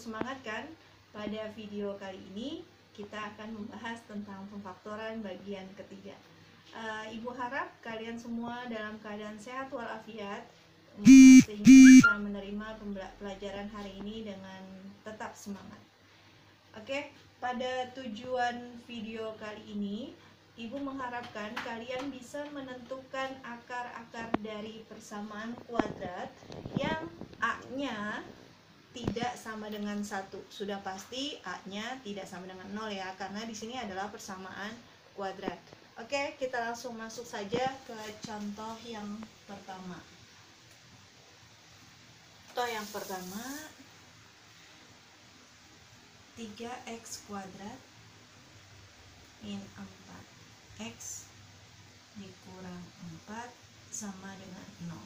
semangat kan? Pada video kali ini kita akan membahas tentang pemfaktoran bagian ketiga. Ibu harap kalian semua dalam keadaan sehat walafiat sehingga bisa menerima pelajaran hari ini dengan tetap semangat. Oke, pada tujuan video kali ini Ibu mengharapkan kalian bisa menentukan akar-akar dari persamaan kuadrat yang A-nya tidak sama dengan 1. Sudah pasti A-nya tidak sama dengan 0 ya, karena di sini adalah persamaan kuadrat. Oke, kita langsung masuk saja ke contoh yang pertama. Contoh yang pertama, 3x kuadrat min 4x dikurang 4 sama dengan 0.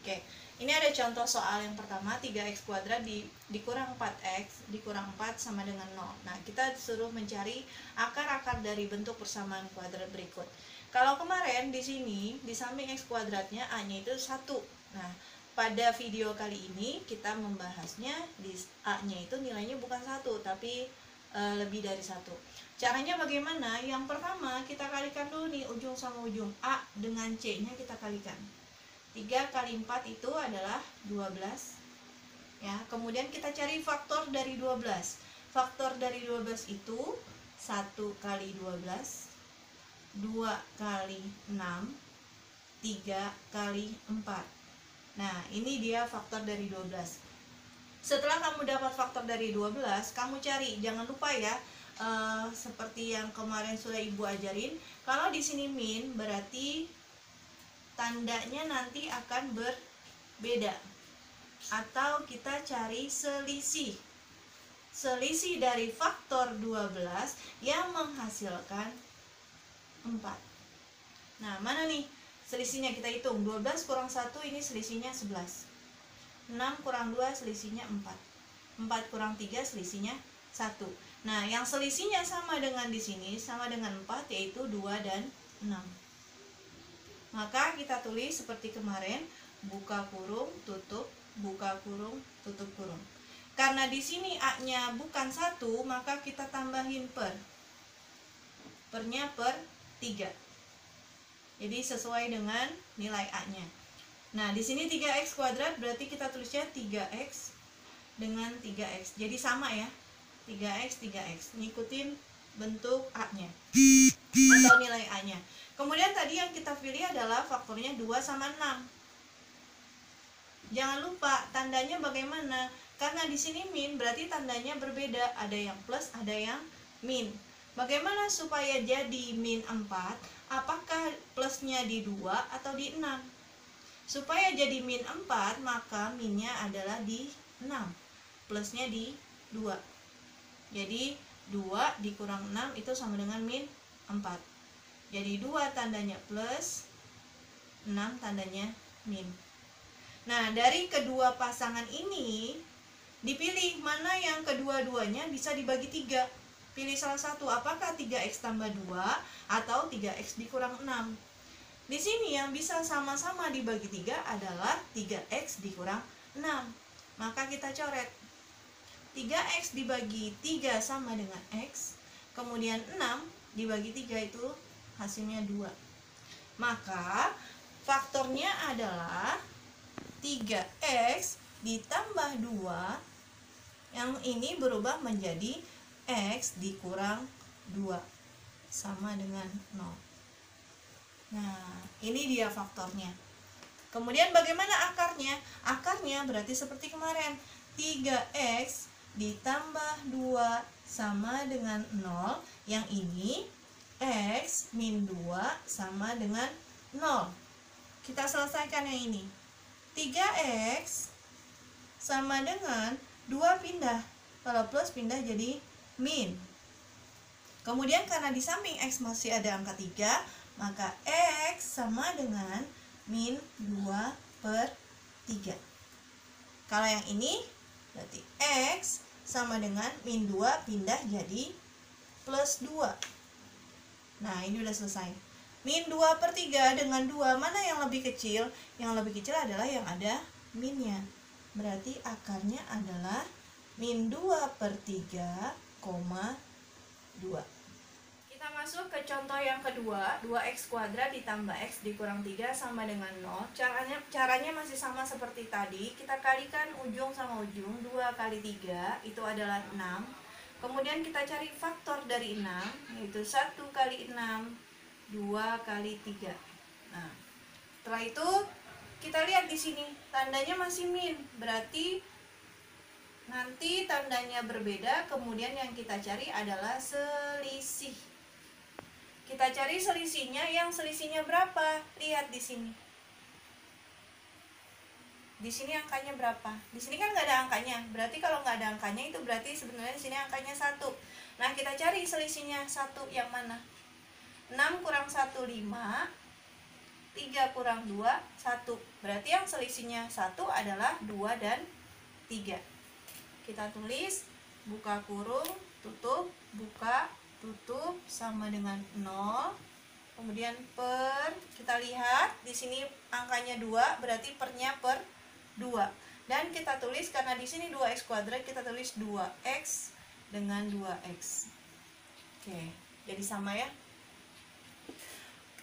Oke, ini ada contoh soal yang pertama, 3x kuadrat dikurang 4x dikurang 4 sama dengan 0. Nah, kita disuruh mencari akar-akar dari bentuk persamaan kuadrat berikut. Kalau kemarin di sini, di samping x kuadratnya A-nya itu 1. Nah, pada video kali ini kita membahasnya di A-nya itu nilainya bukan 1, tapi lebih dari 1. Caranya bagaimana? Yang pertama, kita kalikan dulu nih ujung sama ujung. A dengan C-nya kita kalikan. 3 kali 4 itu adalah 12 ya. Kemudian kita cari faktor dari 12. Faktor dari 12 itu 1 kali 12, 2 kali 6, 3 kali 4. Nah, ini dia faktor dari 12. Setelah kamu dapat faktor dari 12, kamu cari, jangan lupa ya, seperti yang kemarin sudah Ibu ajarin, kalau di sini min berarti tandanya nanti akan berbeda, atau kita cari selisih dari faktor 12 yang menghasilkan 4. Nah, mana nih selisihnya? Kita hitung. 12 kurang 1 ini selisihnya 11. 6 kurang 2 selisihnya 4. 4 kurang 3 selisihnya 1. Nah, yang selisihnya sama dengan di sini sama dengan 4, yaitu 2 dan 6. Maka kita tulis seperti kemarin, buka kurung, tutup, buka kurung, tutup kurung. Karena di sini A-nya bukan 1, maka kita tambahin pernya per 3. Jadi sesuai dengan nilai A-nya. Nah, di sini 3x kuadrat berarti kita tulisnya 3x dengan 3x. Jadi sama ya, 3x, 3x. Ngikutin bentuk A-nya atau nilai A-nya. Kemudian tadi yang kita pilih adalah faktornya 2 sama 6. Jangan lupa tandanya bagaimana? Karena di sini min berarti tandanya berbeda, ada yang plus, ada yang min. Bagaimana supaya jadi min 4? Apakah plusnya di 2 atau di 6? Supaya jadi min 4, maka minnya adalah di 6, plusnya di 2. Jadi 2 dikurang 6 itu sama dengan min 4. Jadi 2 tandanya plus, 6 tandanya min. Nah, dari kedua pasangan ini dipilih mana yang kedua-duanya bisa dibagi 3. Pilih salah satu, apakah 3x tambah 2 atau 3x dikurang 6. Di sini yang bisa sama-sama dibagi 3 adalah 3x dikurang 6. Maka kita coret. 3x dibagi 3 sama dengan x, kemudian 6 dibagi 3 itu hasilnya 2. Maka faktornya adalah 3x ditambah 2, yang ini berubah menjadi x dikurang 2 sama dengan 0. Nah, ini dia faktornya. Kemudian bagaimana akarnya? Akarnya berarti seperti kemarin, 3x ditambah 2 sama dengan 0. Yang ini x min 2 sama dengan 0. Kita selesaikan yang ini. 3x sama dengan 2 pindah. Kalau plus pindah jadi min. Kemudian karena di samping x masih ada angka 3, maka x sama dengan min 2 per 3. Kalau yang ini berarti x sama dengan min 2 pindah jadi plus 2. Nah, ini udah selesai. Min 2 per 3 dengan 2, mana yang lebih kecil? Yang lebih kecil adalah yang ada minnya. Berarti akarnya adalah min 2/3, 2. Kita masuk ke contoh yang kedua, 2x kuadrat ditambah x dikurang 3 sama dengan 0. Caranya masih sama seperti tadi. Kita kalikan ujung sama ujung, 2 kali 3 itu adalah 6. Kemudian kita cari faktor dari 6, yaitu 1 kali 6, 2 kali 3. Nah, setelah itu kita lihat di sini tandanya masih min, berarti nanti tandanya berbeda. Kemudian yang kita cari adalah selisih. Kita cari selisihnya, yang selisihnya berapa? Lihat di sini. Di sini angkanya berapa? Di sini kan nggak ada angkanya. Berarti kalau nggak ada angkanya itu berarti sebenarnya di sini angkanya 1. Nah, kita cari selisihnya 1 yang mana? 6 kurang 1, 5. 3 kurang 2, 1. Berarti yang selisihnya 1 adalah 2 dan 3. Kita tulis buka kurung, tutup, buka, tutup sama dengan 0. Kemudian per, kita lihat di sini angkanya 2, berarti pernya per 2. Dan kita tulis karena di sini 2x kuadrat, kita tulis 2x dengan 2x. Oke, jadi sama ya.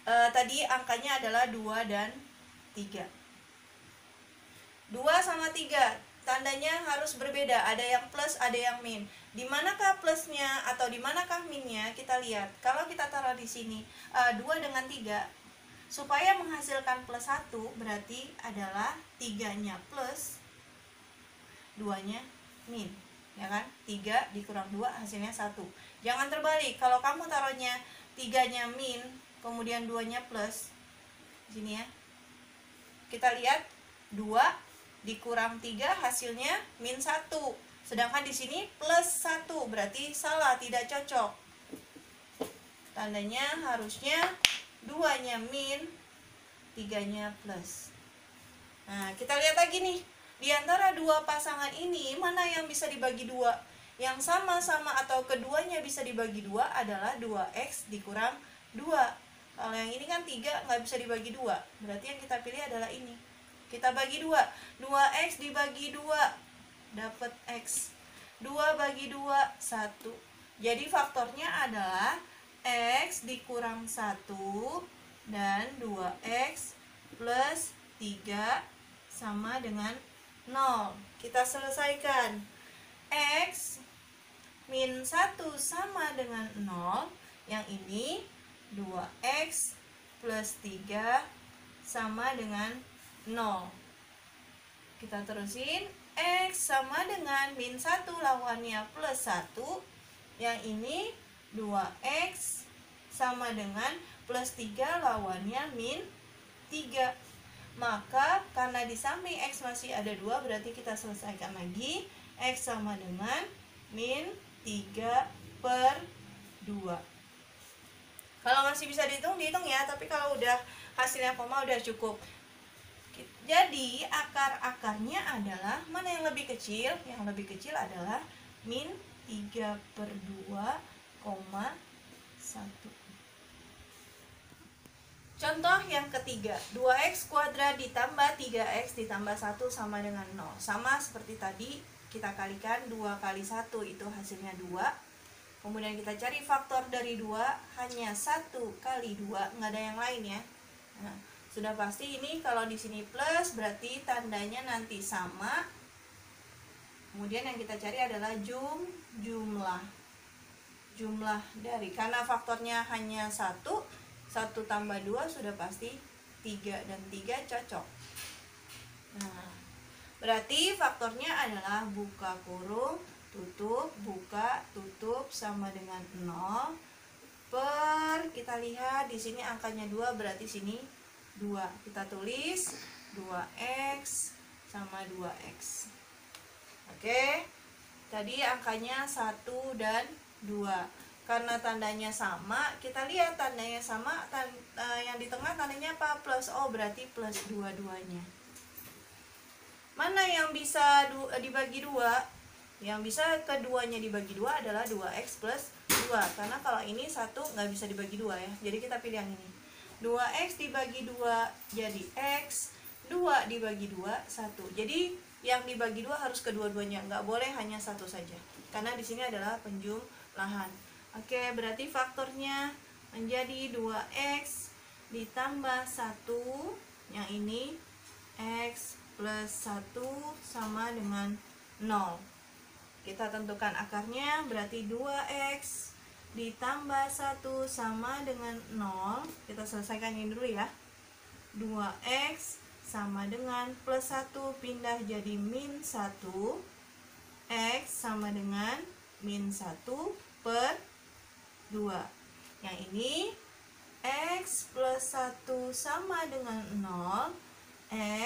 Tadi angkanya adalah 2 dan 3. 2 sama 3 tandanya harus berbeda, ada yang plus, ada yang min. Di manakah plusnya atau di manakah minnya? Kita lihat. Kalau kita taruh di sini 2 dengan 3, supaya menghasilkan plus 1 berarti adalah 3-nya plus, 2-nya min, ya kan? 3 dikurang 2 hasilnya 1. Jangan terbalik. Kalau kamu taruhnya 3-nya min, kemudian 2-nya plus, sini ya. Kita lihat 2 dikurang 3 hasilnya min 1. Sedangkan di sini plus 1, berarti salah, tidak cocok. Tandanya harusnya 2-nya min, 3-nya plus. Nah, kita lihat lagi nih. Di antara dua pasangan ini, mana yang bisa dibagi 2? Yang sama-sama atau keduanya bisa dibagi 2 adalah 2x dikurang 2. Kalau yang ini kan 3 nggak bisa dibagi 2. Berarti yang kita pilih adalah ini. Kita bagi 2. 2x dibagi 2 dapat x. 2 bagi 2 1. Jadi faktornya adalah x dikurang 1 dan 2x plus 3 sama dengan 0. Kita selesaikan. X min 1 sama dengan 0. Yang ini 2x plus 3 sama dengan 0. Kita terusin. X sama dengan min 1 lawannya plus 1. Yang ini 2x sama dengan plus 3 lawannya min 3. Maka karena di samping x masih ada 2, berarti kita selesaikan lagi. X sama dengan min 3/2. Kalau masih bisa dihitung ya. Tapi kalau udah hasilnya koma udah cukup. Jadi akar-akarnya adalah mana yang lebih kecil? Yang lebih kecil adalah min 3/2,1. Contoh yang ketiga, 2x kuadrat ditambah 3x ditambah 1 sama dengan 0. Sama seperti tadi, kita kalikan 2 kali 1 itu hasilnya 2. Kemudian kita cari faktor dari 2, hanya 1 kali 2, nggak ada yang lain ya. Nah, sudah pasti ini kalau di sini plus berarti tandanya nanti sama. Kemudian yang kita cari adalah jumlah dari, karena faktornya hanya 1 tambah 2 sudah pasti 3 dan 3 cocok. Nah, berarti faktornya adalah buka kurung, tutup, buka, tutup sama dengan 0 per, kita lihat di sini angkanya 2, berarti sini 2. Kita tulis 2x sama 2x. Oke. Tadi angkanya 1 dan 2. Karena tandanya sama, kita lihat tandanya sama, yang di tengah tandanya apa? Plus. Oh, berarti plus dua-duanya. Mana yang bisa dibagi 2? Yang bisa keduanya dibagi 2 adalah 2x plus 2. Karena kalau ini 1 nggak bisa dibagi 2 ya. Jadi kita pilih yang ini. 2x dibagi 2 jadi x, 2 dibagi 2, 1. Jadi yang dibagi 2 harus kedua-duanya, nggak boleh hanya satu saja, karena di sini adalah penjumlahan. Oke, berarti faktornya menjadi 2x ditambah 1, yang ini x plus 1 sama dengan 0. Kita tentukan akarnya, berarti 2x ditambah 1 sama dengan 0. Kita selesaikan ini dulu ya. 2x sama dengan plus 1 pindah jadi min 1. X sama dengan min 1 per 2. Yang ini x plus 1 sama dengan 0.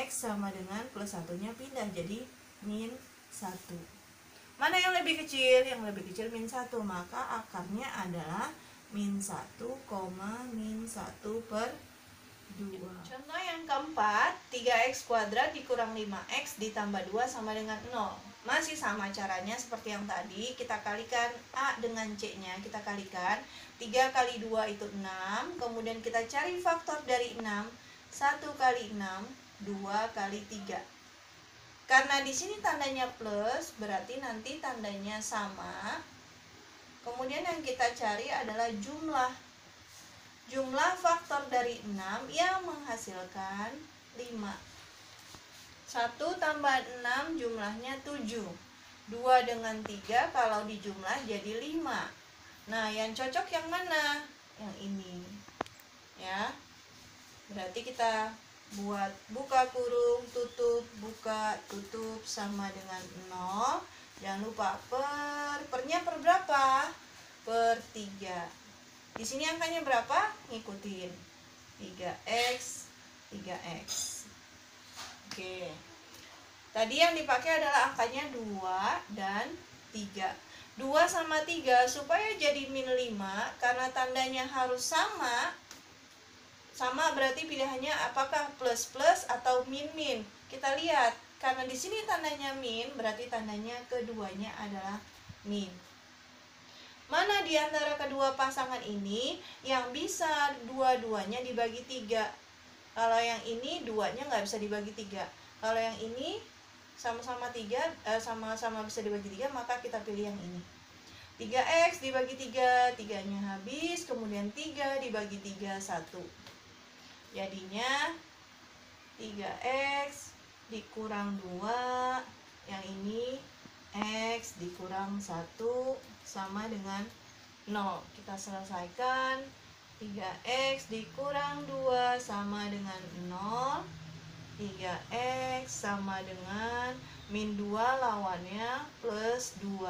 X sama dengan plus 1-nya pindah jadi min 1. Mana yang lebih kecil? Yang lebih kecil min 1, maka akarnya adalah min 1, min 1 per 2. Contoh yang keempat, 3x kuadrat dikurang 5x ditambah 2 sama dengan 0. Masih sama caranya seperti yang tadi, kita kalikan A dengan C-nya, kita kalikan. 3 kali 2 itu 6, kemudian kita cari faktor dari 6. 1 kali 6, 2 kali 3. Karena di sini tandanya plus, berarti nanti tandanya sama. Kemudian yang kita cari adalah jumlah. Jumlah faktor dari 6 yang menghasilkan 5. 1 tambah 6 jumlahnya 7. 2 dengan 3 kalau dijumlah jadi 5. Nah, yang cocok yang mana? Yang ini. Ya. Berarti kita buat buka kurung, tutup, buka, tutup sama dengan 0. Jangan lupa pernya per berapa? Per 3. Di sini angkanya berapa? Ngikutin. 3x, 3x. Oke. Tadi yang dipakai adalah angkanya 2 dan 3. 2 sama 3 supaya jadi min 5, karena tandanya harus sama. Sama berarti pilihannya apakah plus plus atau min min. Kita lihat, karena di sini tandanya min, berarti tandanya keduanya adalah min. Mana di antara kedua pasangan ini yang bisa dua-duanya dibagi 3? Kalau yang ini duanya nggak bisa dibagi 3. Kalau yang ini sama-sama 3, sama-sama bisa dibagi 3, maka kita pilih yang ini. 3x dibagi 3, 3-nya habis, kemudian 3 dibagi 3, 1. Jadinya 3x dikurang 2, yang ini x dikurang 1 sama dengan 0. Kita selesaikan. 3x dikurang 2 sama dengan 0. 3x sama dengan min 2 lawannya plus 2.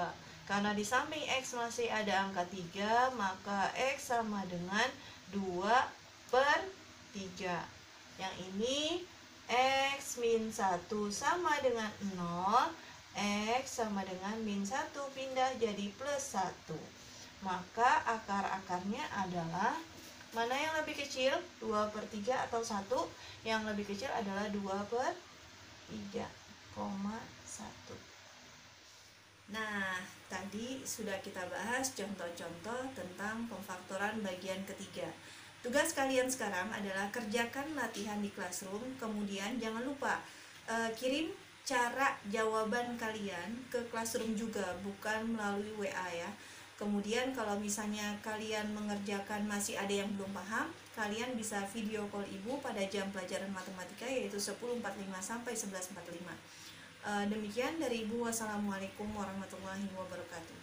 Karena di samping x masih ada angka 3, maka x sama dengan 2 per 3. Yang ini x min 1 sama dengan 0. X sama dengan min 1 pindah jadi plus 1. Maka akar-akarnya adalah, mana yang lebih kecil? 2 per 3 atau 1? Yang lebih kecil adalah 2 per 3,1. Nah, tadi sudah kita bahas contoh-contoh tentang pemfaktoran bagian ketiga. Tugas kalian sekarang adalah kerjakan latihan di Classroom, kemudian jangan lupa kirim cara jawaban kalian ke Classroom juga, bukan melalui WA ya. Kemudian kalau misalnya kalian mengerjakan masih ada yang belum paham, kalian bisa video call ibu pada jam pelajaran matematika yaitu 10.45 sampai 11.45. Demikian dari ibu. Wassalamualaikum warahmatullahi wabarakatuh.